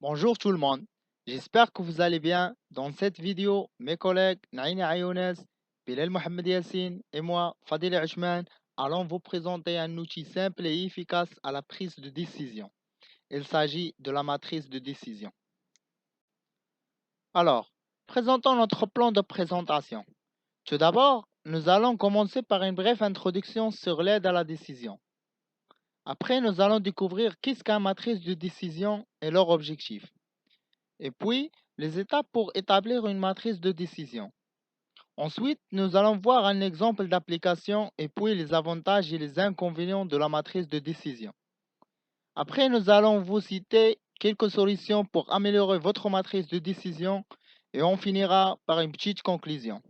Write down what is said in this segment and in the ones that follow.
Bonjour tout le monde, j'espère que vous allez bien. Dans cette vidéo, mes collègues Naïna Ayounès, Bilal Mohamed Yassine et moi, Fadil Ashman, allons vous présenter un outil simple et efficace à la prise de décision. Il s'agit de la matrice de décision. Alors, présentons notre plan de présentation. Tout d'abord, nous allons commencer par une brève introduction sur l'aide à la décision. Après, nous allons découvrir qu'est-ce qu'une matrice de décision et leur objectif. Et puis, les étapes pour établir une matrice de décision. Ensuite, nous allons voir un exemple d'application et puis les avantages et les inconvénients de la matrice de décision. Après, nous allons vous citer quelques solutions pour améliorer votre matrice de décision et on finira par une petite conclusion.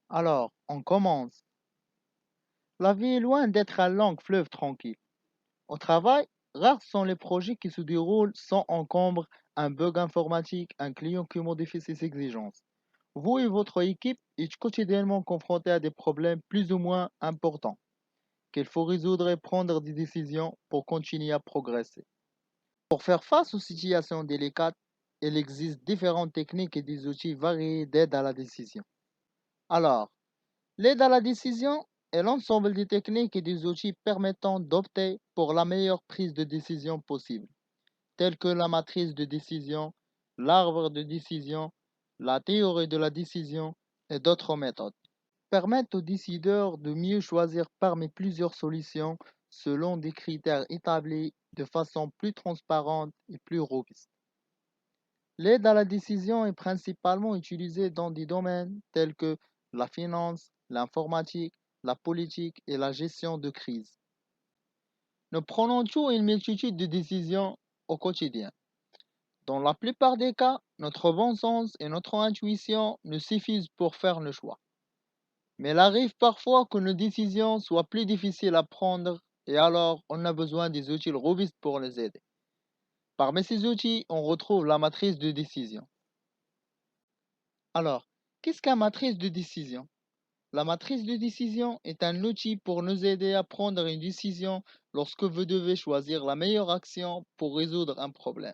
Alors, on commence. La vie est loin d'être un long fleuve tranquille. Au travail, rares sont les projets qui se déroulent sans encombre, un bug informatique, un client qui modifie ses exigences. Vous et votre équipe êtes quotidiennement confrontés à des problèmes plus ou moins importants qu'il faut résoudre et prendre des décisions pour continuer à progresser. Pour faire face aux situations délicates, il existe différentes techniques et des outils variés d'aide à la décision. Alors, l'aide à la décision est l'ensemble des techniques et des outils permettant d'opter pour la meilleure prise de décision possible, telles que la matrice de décision, l'arbre de décision, la théorie de la décision et d'autres méthodes. Permettent aux décideurs de mieux choisir parmi plusieurs solutions selon des critères établis de façon plus transparente et plus robuste. L'aide à la décision est principalement utilisée dans des domaines tels que la finance, l'informatique, la politique et la gestion de crise. Nous prenons toujours une multitude de décisions au quotidien. Dans la plupart des cas, notre bon sens et notre intuition nous suffisent pour faire le choix. Mais il arrive parfois que nos décisions soient plus difficiles à prendre et alors on a besoin des outils robustes pour les aider. Parmi ces outils, on retrouve la matrice de décision. Alors, qu'est-ce qu'une matrice de décision? La matrice de décision est un outil pour nous aider à prendre une décision lorsque vous devez choisir la meilleure action pour résoudre un problème.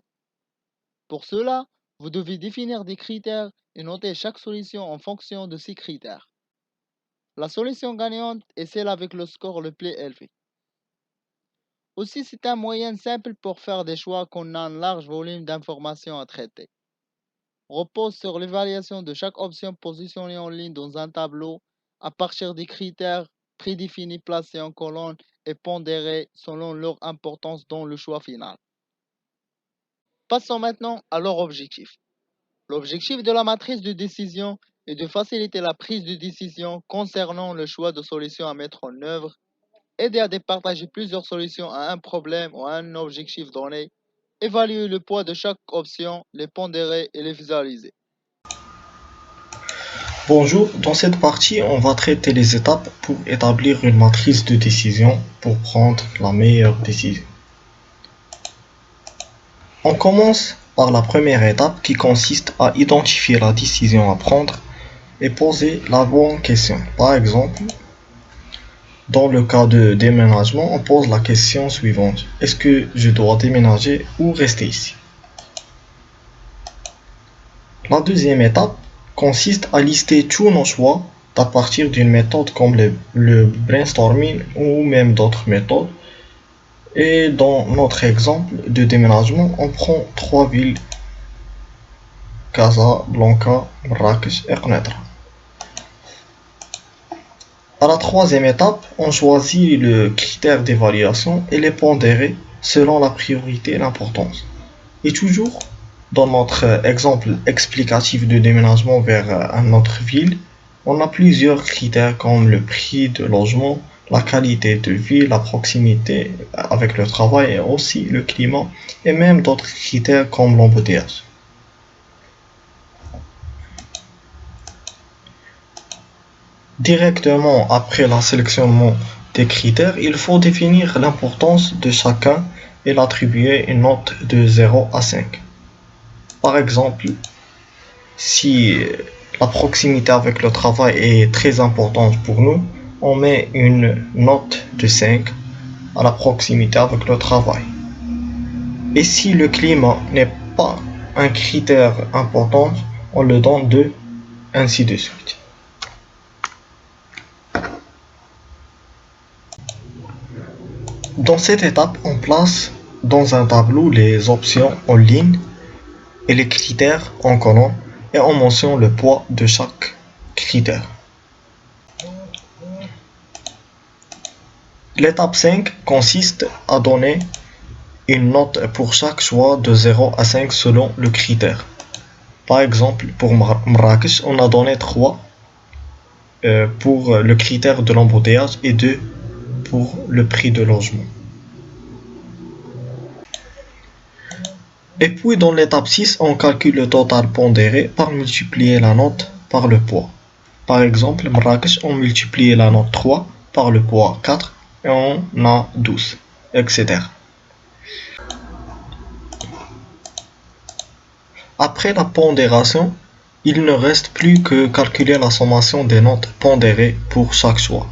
Pour cela, vous devez définir des critères et noter chaque solution en fonction de ces critères. La solution gagnante est celle avec le score le plus élevé. Aussi, c'est un moyen simple pour faire des choix qu'on a un large volume d'informations à traiter. Repose sur l'évaluation de chaque option positionnée en ligne dans un tableau à partir des critères prédéfinis placés en colonne et pondérés selon leur importance dans le choix final. Passons maintenant à leur objectif. L'objectif de la matrice de décision est de faciliter la prise de décision concernant le choix de solutions à mettre en œuvre, aider à départager plusieurs solutions à un problème ou à un objectif donné, évaluer le poids de chaque option, les pondérer et les visualiser. Bonjour, dans cette partie, on va traiter les étapes pour établir une matrice de décision pour prendre la meilleure décision. On commence par la première étape qui consiste à identifier la décision à prendre et poser la bonne question. Par exemple, dans le cas de déménagement, on pose la question suivante. Est-ce que je dois déménager ou rester ici? La deuxième étape consiste à lister tous nos choix à partir d'une méthode comme le brainstorming ou même d'autres méthodes. Et dans notre exemple de déménagement, on prend 3 villes, Casablanca, Marrakech et Khnedra. À la troisième étape, on choisit le critère d'évaluation et les pondérer selon la priorité et l'importance. Et toujours, dans notre exemple explicatif de déménagement vers une autre ville, on a plusieurs critères comme le prix de logement, la qualité de vie, la proximité avec le travail et aussi le climat et même d'autres critères comme l'embouteillage. Directement après le sélectionnement des critères, il faut définir l'importance de chacun et l'attribuer une note de 0 à 5. Par exemple, si la proximité avec le travail est très importante pour nous, on met une note de 5 à la proximité avec le travail. Et si le climat n'est pas un critère important, on le donne 2, ainsi de suite. Dans cette étape, on place dans un tableau les options en ligne et les critères en colonne et on mentionne le poids de chaque critère. L'étape 5 consiste à donner une note pour chaque choix de 0 à 5 selon le critère. Par exemple, pour Marrakech, on a donné 3 pour le critère de l'embouteillage et 2 pour le prix de logement. Et puis dans l'étape 6, on calcule le total pondéré par multiplier la note par le poids. Par exemple, Marrakech, on multiplie la note 3 par le poids 4 et on a 12, etc. Après la pondération, il ne reste plus que calculer la sommation des notes pondérées pour chaque choix.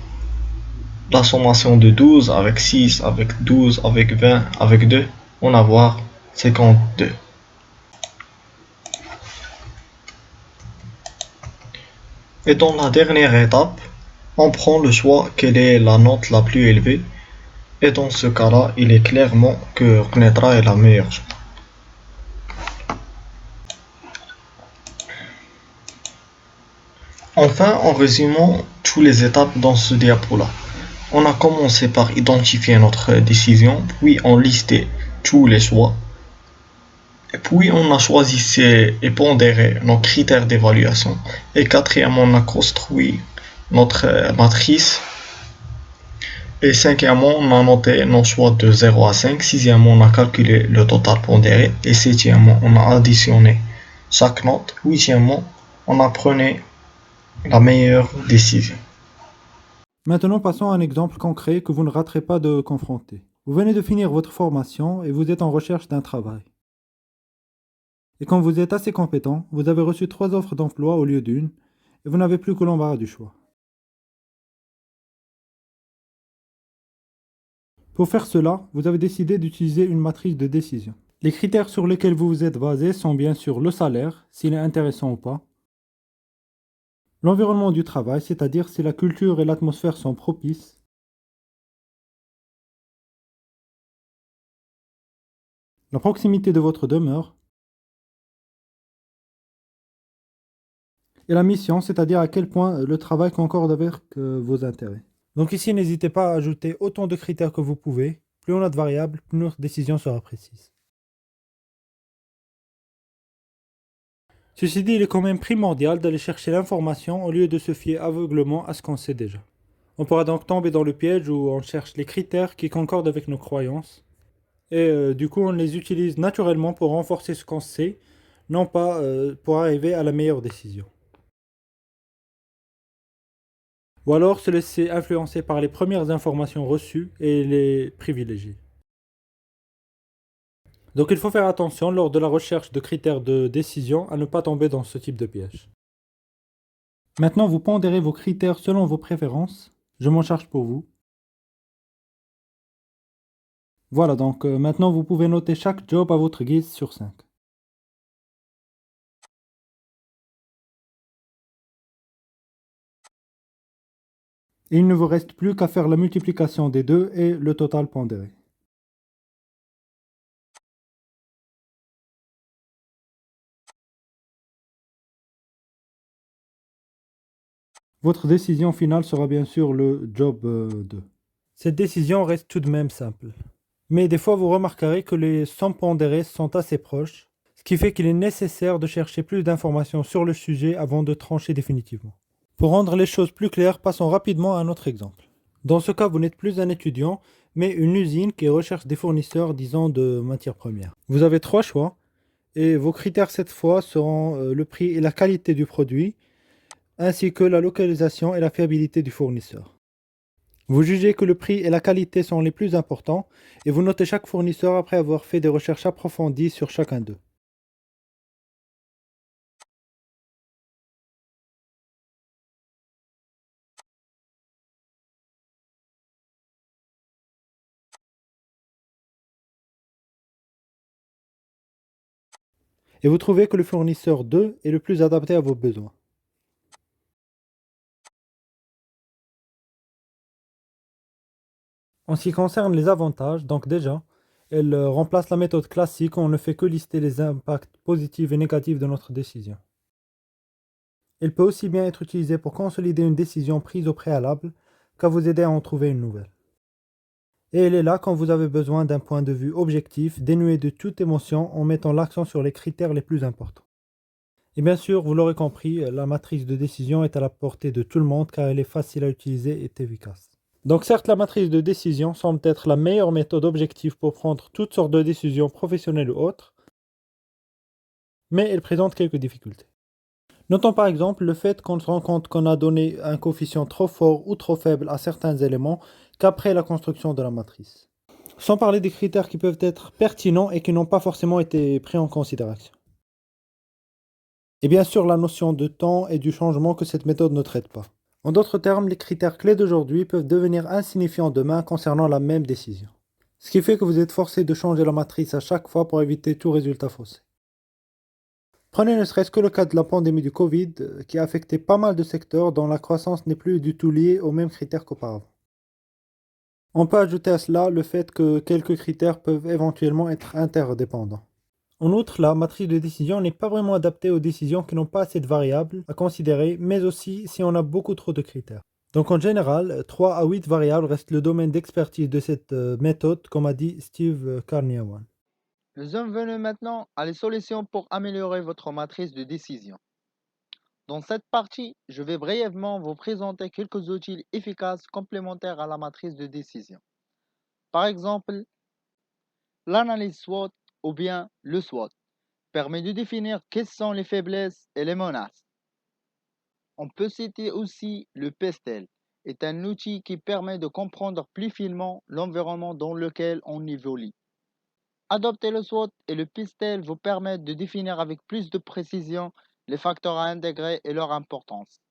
La sommation de 12 avec 6, avec 12, avec 20, avec 2, on va avoir 52. Et dans la dernière étape, on prend le choix quelle est la note la plus élevée. Et dans ce cas-là, il est clairement que Knetra est la meilleure. Enfin, en résumant toutes les étapes dans ce diapo-là, on a commencé par identifier notre décision, puis on listait tous les choix, et puis on a choisi et pondéré nos critères d'évaluation, et quatrièmement, on a construit notre matrice, et cinquièmement, on a noté nos choix de 0 à 5, sixièmement, on a calculé le total pondéré, et septièmement, on a additionné chaque note, huitièmement, on a pris la meilleure décision. Maintenant, passons à un exemple concret que vous ne raterez pas de confronter. Vous venez de finir votre formation et vous êtes en recherche d'un travail. Et quand vous êtes assez compétent, vous avez reçu 3 offres d'emploi au lieu d'une, et vous n'avez plus que l'embarras du choix. Pour faire cela, vous avez décidé d'utiliser une matrice de décision. Les critères sur lesquels vous vous êtes basé sont bien sûr le salaire, s'il est intéressant ou pas, l'environnement du travail, c'est-à-dire si la culture et l'atmosphère sont propices, la proximité de votre demeure, et la mission, c'est-à-dire à quel point le travail concorde avec vos intérêts. Donc ici, n'hésitez pas à ajouter autant de critères que vous pouvez. Plus on a de variables, plus notre décision sera précise. Ceci dit, il est quand même primordial d'aller chercher l'information au lieu de se fier aveuglément à ce qu'on sait déjà. On pourra donc tomber dans le piège où on cherche les critères qui concordent avec nos croyances. Et du coup, on les utilise naturellement pour renforcer ce qu'on sait, non pas pour arriver à la meilleure décision. Ou alors se laisser influencer par les premières informations reçues et les privilégier. Donc il faut faire attention lors de la recherche de critères de décision à ne pas tomber dans ce type de piège. Maintenant, vous pondérez vos critères selon vos préférences. Je m'en charge pour vous. Voilà, donc maintenant vous pouvez noter chaque job à votre guise sur 5. Et il ne vous reste plus qu'à faire la multiplication des deux et le total pondéré. Votre décision finale sera bien sûr le job 2. Cette décision reste tout de même simple. Mais des fois, vous remarquerez que les sommes pondérées sont assez proches, ce qui fait qu'il est nécessaire de chercher plus d'informations sur le sujet avant de trancher définitivement. Pour rendre les choses plus claires, passons rapidement à un autre exemple. Dans ce cas, vous n'êtes plus un étudiant, mais une usine qui recherche des fournisseurs, disons, de matières premières. Vous avez 3 choix, et vos critères cette fois seront le prix et la qualité du produit, ainsi que la localisation et la fiabilité du fournisseur. Vous jugez que le prix et la qualité sont les plus importants et vous notez chaque fournisseur après avoir fait des recherches approfondies sur chacun d'eux. et vous trouvez que le fournisseur 2 est le plus adapté à vos besoins. En ce qui concerne les avantages, donc déjà, elle remplace la méthode classique où on ne fait que lister les impacts positifs et négatifs de notre décision. Elle peut aussi bien être utilisée pour consolider une décision prise au préalable qu'à vous aider à en trouver une nouvelle. Et elle est là quand vous avez besoin d'un point de vue objectif, dénué de toute émotion, en mettant l'accent sur les critères les plus importants. Et bien sûr, vous l'aurez compris, la matrice de décision est à la portée de tout le monde car elle est facile à utiliser et est efficace. Donc certes, la matrice de décision semble être la meilleure méthode objective pour prendre toutes sortes de décisions professionnelles ou autres, mais elle présente quelques difficultés. Notons par exemple le fait qu'on se rend compte qu'on a donné un coefficient trop fort ou trop faible à certains éléments qu'après la construction de la matrice. Sans parler des critères qui peuvent être pertinents et qui n'ont pas forcément été pris en considération. Et bien sûr la notion de temps et du changement que cette méthode ne traite pas. En d'autres termes, les critères clés d'aujourd'hui peuvent devenir insignifiants demain concernant la même décision. Ce qui fait que vous êtes forcé de changer la matrice à chaque fois pour éviter tout résultat faussé. Prenez ne serait-ce que le cas de la pandémie du Covid, qui a affecté pas mal de secteurs dont la croissance n'est plus du tout liée aux mêmes critères qu'auparavant. On peut ajouter à cela le fait que quelques critères peuvent éventuellement être interdépendants. En outre, la matrice de décision n'est pas vraiment adaptée aux décisions qui n'ont pas assez de variables à considérer, mais aussi si on a beaucoup trop de critères. Donc en général, 3 à 8 variables restent le domaine d'expertise de cette méthode, comme a dit Steve Carniawan. Nous sommes venus maintenant à les solutions pour améliorer votre matrice de décision. Dans cette partie, je vais brièvement vous présenter quelques outils efficaces complémentaires à la matrice de décision. Par exemple, l'analyse SWOT ou bien le SWOT permet de définir quelles sont les faiblesses et les menaces. On peut citer aussi le PESTEL, est un outil qui permet de comprendre plus finement l'environnement dans lequel on évolue. Adopter le SWOT et le PESTEL vous permettent de définir avec plus de précision les facteurs à intégrer et leur importance.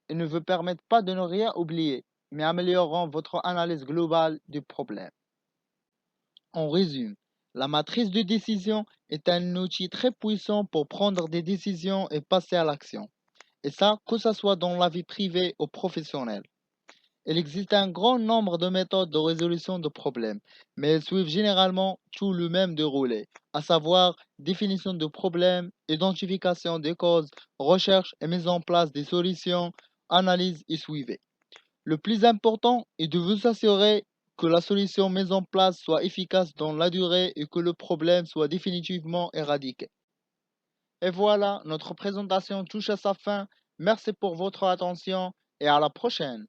Ils ne vous permettent pas de ne rien oublier, mais amélioreront votre analyse globale du problème. En résumé, la matrice de décision est un outil très puissant pour prendre des décisions et passer à l'action. Et ça, que ce soit dans la vie privée ou professionnelle. Il existe un grand nombre de méthodes de résolution de problèmes, mais elles suivent généralement tout le même déroulé, à savoir définition de problèmes, identification des causes, recherche et mise en place des solutions, analyse et suivi. Le plus important est de vous assurer que la solution mise en place soit efficace dans la durée et que le problème soit définitivement éradiqué. Et voilà, notre présentation touche à sa fin. Merci pour votre attention et à la prochaine.